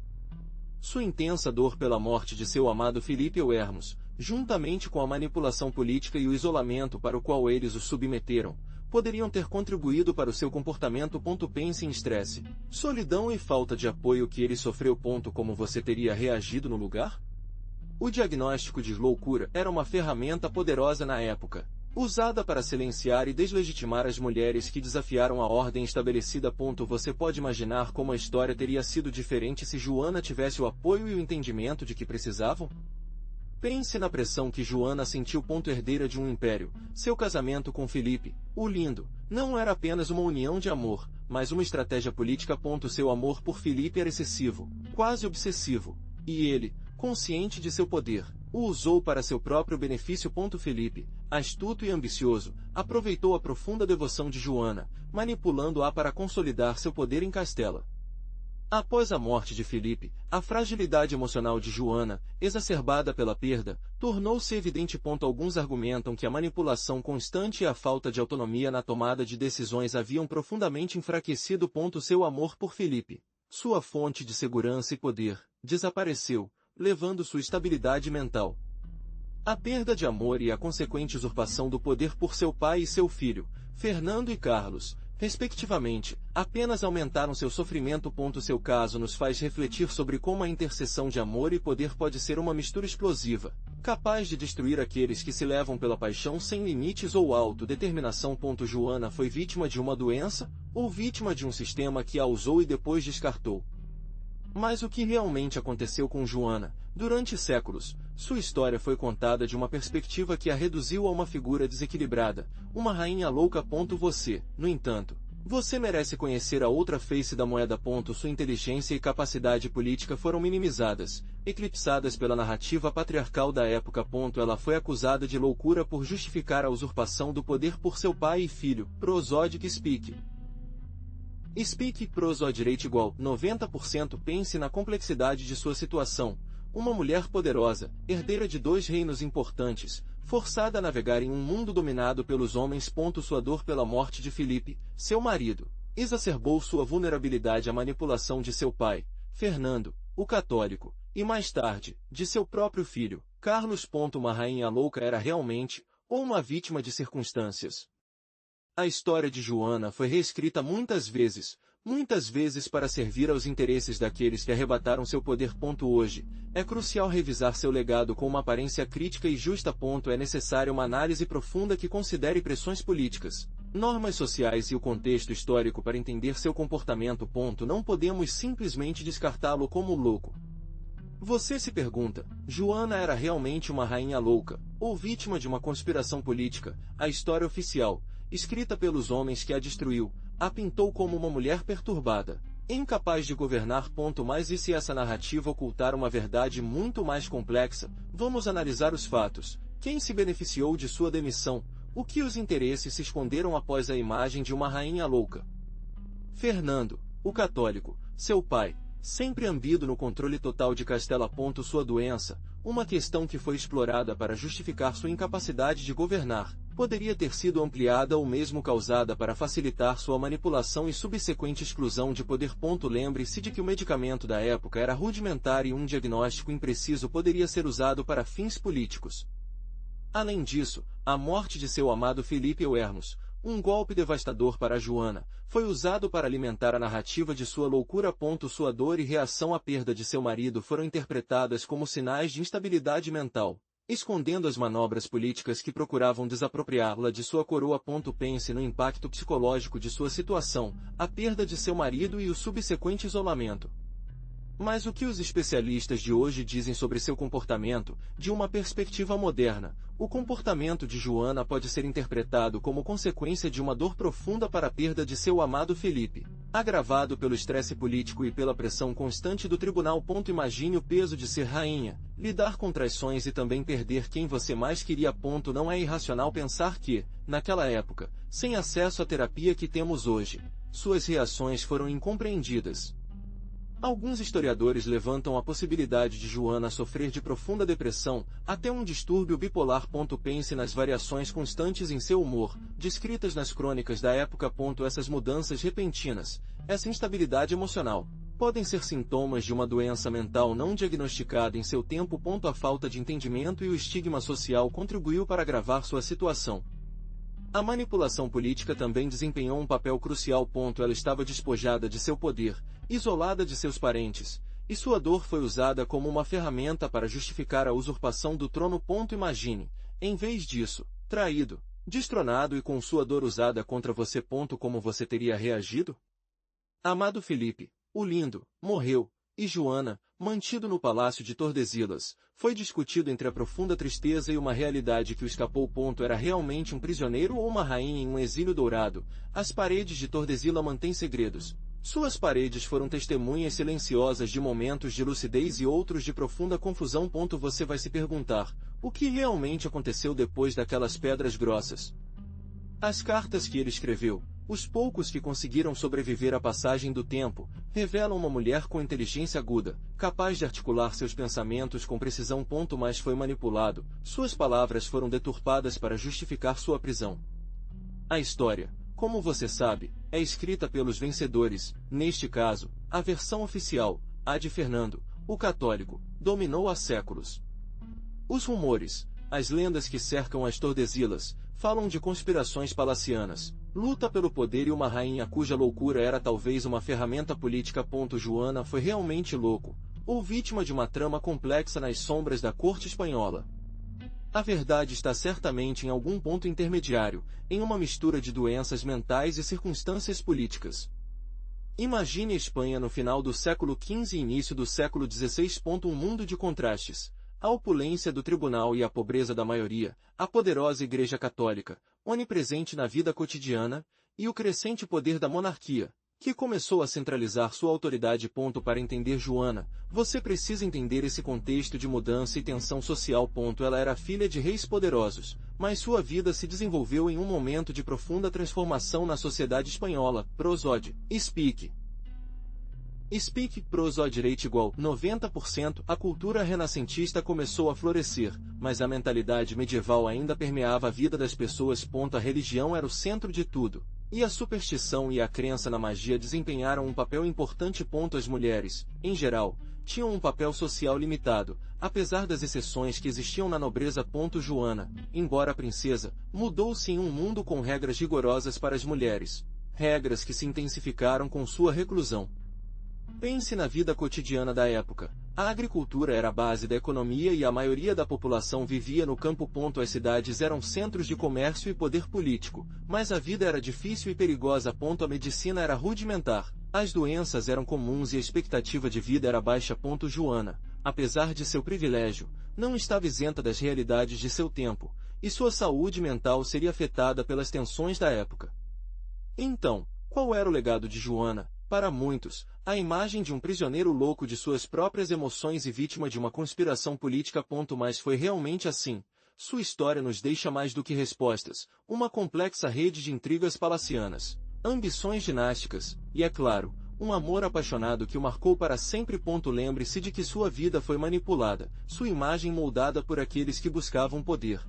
Sua intensa dor pela morte de seu amado Felipe o Hermos, juntamente com a manipulação política e o isolamento para o qual eles o submeteram, poderiam ter contribuído para o seu comportamento. Pense em estresse, solidão e falta de apoio que ele sofreu. Como você teria reagido no lugar? O diagnóstico de loucura era uma ferramenta poderosa na época, usada para silenciar e deslegitimar as mulheres que desafiaram a ordem estabelecida. Você pode imaginar como a história teria sido diferente se Joana tivesse o apoio e o entendimento de que precisavam? Pense na pressão que Joana sentiu. Herdeira de um império, seu casamento com Felipe, o Lindo, não era apenas uma união de amor, mas uma estratégia política. Seu amor por Felipe era excessivo, quase obsessivo, e ele, consciente de seu poder, o usou para seu próprio benefício. Felipe, astuto e ambicioso, aproveitou a profunda devoção de Joana, manipulando-a para consolidar seu poder em Castela. Após a morte de Felipe, a fragilidade emocional de Joana, exacerbada pela perda, tornou-se evidente. Alguns argumentam que a manipulação constante e a falta de autonomia na tomada de decisões haviam profundamente enfraquecido. Seu amor por Felipe, sua fonte de segurança e poder, desapareceu, levando sua estabilidade mental. A perda de amor e a consequente usurpação do poder por seu pai e seu filho, Fernando e Carlos, respectivamente, apenas aumentaram seu sofrimento. Seu caso nos faz refletir sobre como a interseção de amor e poder pode ser uma mistura explosiva, capaz de destruir aqueles que se levam pela paixão sem limites ou autodeterminação. Joana foi vítima de uma doença, ou vítima de um sistema que a usou e depois descartou? Mas o que realmente aconteceu com Joana? Durante séculos, sua história foi contada de uma perspectiva que a reduziu a uma figura desequilibrada, uma rainha louca. No entanto, você merece conhecer a outra face da moeda. Sua inteligência e capacidade política foram minimizadas, eclipsadas pela narrativa patriarcal da época. Ela foi acusada de loucura por justificar a usurpação do poder por seu pai e filho. Prosodic Speak. Speak Prosodic = 90%. Pense na complexidade de sua situação. Uma mulher poderosa, herdeira de 2 reinos importantes, forçada a navegar em um mundo dominado pelos homens. Sua dor pela morte de Felipe, seu marido, exacerbou sua vulnerabilidade à manipulação de seu pai, Fernando, o Católico, e mais tarde, de seu próprio filho, Carlos. Uma rainha louca era realmente, ou uma vítima de circunstâncias? A história de Joana foi reescrita muitas vezes para servir aos interesses daqueles que arrebataram seu poder. Hoje, é crucial revisar seu legado com uma aparência crítica e justa. É necessária uma análise profunda que considere pressões políticas, normas sociais e o contexto histórico para entender seu comportamento. Não podemos simplesmente descartá-lo como louco. Você se pergunta, Joana era realmente uma rainha louca, ou vítima de uma conspiração política? A história oficial, escrita pelos homens que a destruiu, a pintou como uma mulher perturbada, incapaz de governar. Mas e se essa narrativa ocultar uma verdade muito mais complexa? Vamos analisar os fatos. Quem se beneficiou de sua demissão? O que os interesses se esconderam após a imagem de uma rainha louca? Fernando, o católico, seu pai, sempre ambido no controle total de Castela. Sua doença, uma questão que foi explorada para justificar sua incapacidade de governar, poderia ter sido ampliada ou mesmo causada para facilitar sua manipulação e subsequente exclusão de poder. Lembre-se de que o medicamento da época era rudimentar e um diagnóstico impreciso poderia ser usado para fins políticos. Além disso, a morte de seu amado Felipe o Hermos, um golpe devastador para Joana, foi usado para alimentar a narrativa de sua loucura. Sua dor e reação à perda de seu marido foram interpretadas como sinais de instabilidade mental, escondendo as manobras políticas que procuravam desapropriá-la de sua coroa. Pense no impacto psicológico de sua situação, a perda de seu marido e o subsequente isolamento. Mas o que os especialistas de hoje dizem sobre seu comportamento? De uma perspectiva moderna, o comportamento de Joana pode ser interpretado como consequência de uma dor profunda para a perda de seu amado Felipe, agravado pelo estresse político e pela pressão constante do tribunal. Imagine o peso de ser rainha, lidar com traições e também perder quem você mais queria. Não é irracional pensar que, naquela época, sem acesso à terapia que temos hoje, suas reações foram incompreendidas. Alguns historiadores levantam a possibilidade de Joana sofrer de profunda depressão, até um distúrbio bipolar. Pense nas variações constantes em seu humor, descritas nas crônicas da época. Essas mudanças repentinas, essa instabilidade emocional, podem ser sintomas de uma doença mental não diagnosticada em seu tempo. A falta de entendimento e o estigma social contribuiu para agravar sua situação. A manipulação política também desempenhou um papel crucial. Ela estava despojada de seu poder, isolada de seus parentes, e sua dor foi usada como uma ferramenta para justificar a usurpação do trono. Imagine, em vez disso, traído, destronado e com sua dor usada contra você. Como você teria reagido? Amado Felipe, o lindo, morreu, e Joana, mantido no palácio de Tordesilhas, foi discutido entre a profunda tristeza e uma realidade que o escapou. Era realmente um prisioneiro ou uma rainha em um exílio dourado? As paredes de Tordesilhas mantêm segredos. Suas paredes foram testemunhas silenciosas de momentos de lucidez e outros de profunda confusão. Você vai se perguntar, o que realmente aconteceu depois daquelas pedras grossas? As cartas que ele escreveu, os poucos que conseguiram sobreviver à passagem do tempo, revelam uma mulher com inteligência aguda, capaz de articular seus pensamentos com precisão. Mas foi manipulado, suas palavras foram deturpadas para justificar sua prisão. A história, como você sabe, é escrita pelos vencedores. Neste caso, a versão oficial, a de Fernando, o católico, dominou há séculos. Os rumores, as lendas que cercam as Tordesilhas, falam de conspirações palacianas, luta pelo poder e uma rainha cuja loucura era talvez uma ferramenta política. Joana foi realmente louco, ou vítima de uma trama complexa nas sombras da corte espanhola? A verdade está certamente em algum ponto intermediário, em uma mistura de doenças mentais e circunstâncias políticas. Imagine a Espanha no final do século XV e início do século XVI. Um mundo de contrastes. A opulência do tribunal e a pobreza da maioria, a poderosa Igreja Católica, onipresente na vida cotidiana, e o crescente poder da monarquia, que começou a centralizar sua autoridade. Para entender Joana, você precisa entender esse contexto de mudança e tensão social. Ela era filha de reis poderosos, mas sua vida se desenvolveu em um momento de profunda transformação na sociedade espanhola. Prosode, Speak, prosode rate igual 90%. A cultura renascentista começou a florescer, mas a mentalidade medieval ainda permeava a vida das pessoas. A religião era o centro de tudo, e a superstição e a crença na magia desempenharam um papel importante. As mulheres, em geral, tinham um papel social limitado, apesar das exceções que existiam na nobreza. Joana, embora princesa, mudou-se em um mundo com regras rigorosas para as mulheres, regras que se intensificaram com sua reclusão. Pense na vida cotidiana da época. A agricultura era a base da economia e a maioria da população vivia no campo. As cidades eram centros de comércio e poder político, mas a vida era difícil e perigosa. A medicina era rudimentar, as doenças eram comuns e a expectativa de vida era baixa. Joana, apesar de seu privilégio, não estava isenta das realidades de seu tempo, e sua saúde mental seria afetada pelas tensões da época. Então, qual era o legado de Joana? Para muitos, a imagem de um prisioneiro louco de suas próprias emoções e vítima de uma conspiração política. Mas foi realmente assim? Sua história nos deixa mais do que respostas, uma complexa rede de intrigas palacianas, ambições dinásticas, e é claro, um amor apaixonado que o marcou para sempre. Lembre-se de que sua vida foi manipulada, sua imagem moldada por aqueles que buscavam poder.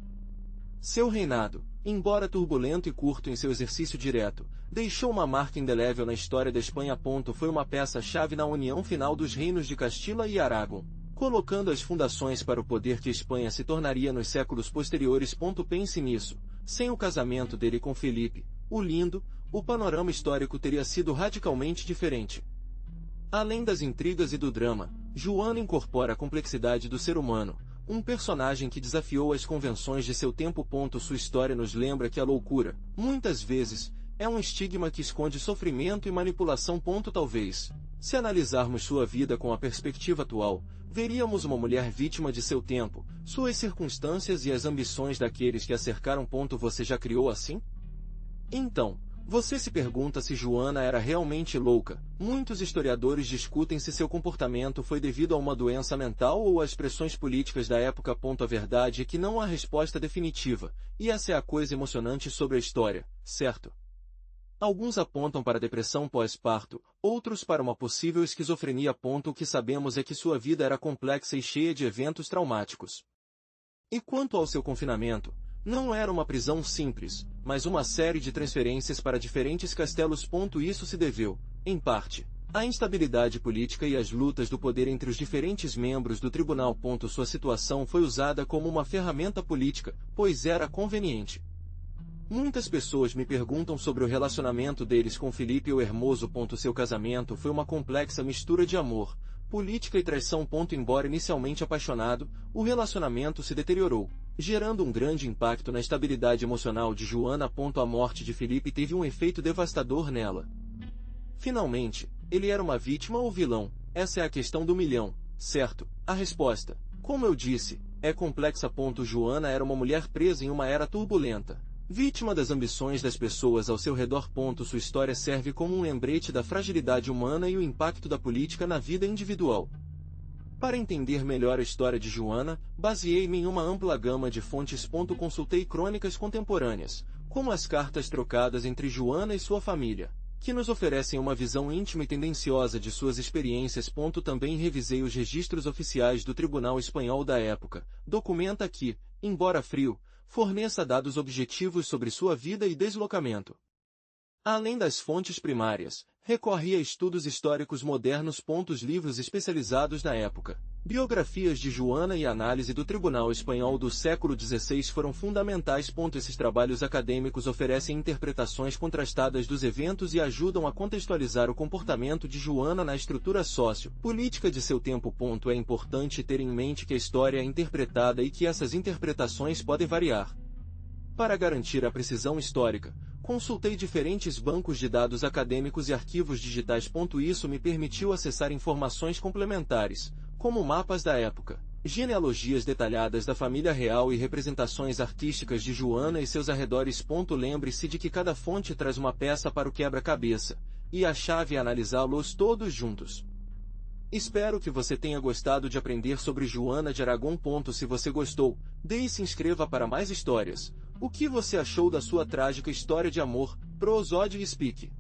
Seu reinado, embora turbulento e curto em seu exercício direto, deixou uma marca indelével na história da Espanha. Foi uma peça-chave na união final dos reinos de Castila e Aragão, colocando as fundações para o poder que a Espanha se tornaria nos séculos posteriores. Pense nisso, sem o casamento dele com Felipe, o Lindo, o panorama histórico teria sido radicalmente diferente. Além das intrigas e do drama, Joana incorpora a complexidade do ser humano, um personagem que desafiou as convenções de seu tempo. Sua história nos lembra que a loucura, muitas vezes, é um estigma que esconde sofrimento e manipulação. Talvez, se analisarmos sua vida com a perspectiva atual, veríamos uma mulher vítima de seu tempo, suas circunstâncias e as ambições daqueles que a cercaram. Você já criou assim? Então, você se pergunta se Joana era realmente louca. Muitos historiadores discutem se seu comportamento foi devido a uma doença mental ou às pressões políticas da época. A verdade é que não há resposta definitiva, e essa é a coisa emocionante sobre a história, certo? Alguns apontam para depressão pós-parto, outros para uma possível esquizofrenia. O que sabemos é que sua vida era complexa e cheia de eventos traumáticos. E quanto ao seu confinamento, não era uma prisão simples, mas uma série de transferências para diferentes castelos. Isso se deveu, em parte, à instabilidade política e às lutas do poder entre os diferentes membros do tribunal. Sua situação foi usada como uma ferramenta política, pois era conveniente. Muitas pessoas me perguntam sobre o relacionamento deles com Felipe o Hermoso. Seu casamento foi uma complexa mistura de amor, política e traição. Embora inicialmente apaixonado, o relacionamento se deteriorou, gerando um grande impacto na estabilidade emocional de Joana. A morte de Felipe teve um efeito devastador nela. Finalmente, ele era uma vítima ou vilão? Essa é a questão do milhão, certo? A resposta, como eu disse, é complexa. Joana era uma mulher presa em uma era turbulenta, vítima das ambições das pessoas ao seu redor. Sua história serve como um lembrete da fragilidade humana e o impacto da política na vida individual. Para entender melhor a história de Joana, baseei-me em uma ampla gama de fontes. Consultei crônicas contemporâneas, como as cartas trocadas entre Joana e sua família, que nos oferecem uma visão íntima e tendenciosa de suas experiências. Também revisei os registros oficiais do Tribunal Espanhol da época, documenta que, embora frio, forneça dados objetivos sobre sua vida e deslocamento. Além das fontes primárias, recorri a estudos históricos modernos. Livros especializados na época, biografias de Joana e análise do Tribunal Espanhol do século XVI foram fundamentais. Esses trabalhos acadêmicos oferecem interpretações contrastadas dos eventos e ajudam a contextualizar o comportamento de Joana na estrutura sócio-política de seu tempo. É importante ter em mente que a história é interpretada e que essas interpretações podem variar. Para garantir a precisão histórica, consultei diferentes bancos de dados acadêmicos e arquivos digitais. Isso me permitiu acessar informações complementares, como mapas da época, genealogias detalhadas da família real e representações artísticas de Joana e seus arredores. Lembre-se de que cada fonte traz uma peça para o quebra-cabeça, e a chave é analisá-los todos juntos. Espero que você tenha gostado de aprender sobre Joana de Aragão. Se você gostou, deixe e se inscreva para mais histórias. O que você achou da sua trágica história de amor, prosódio e speak?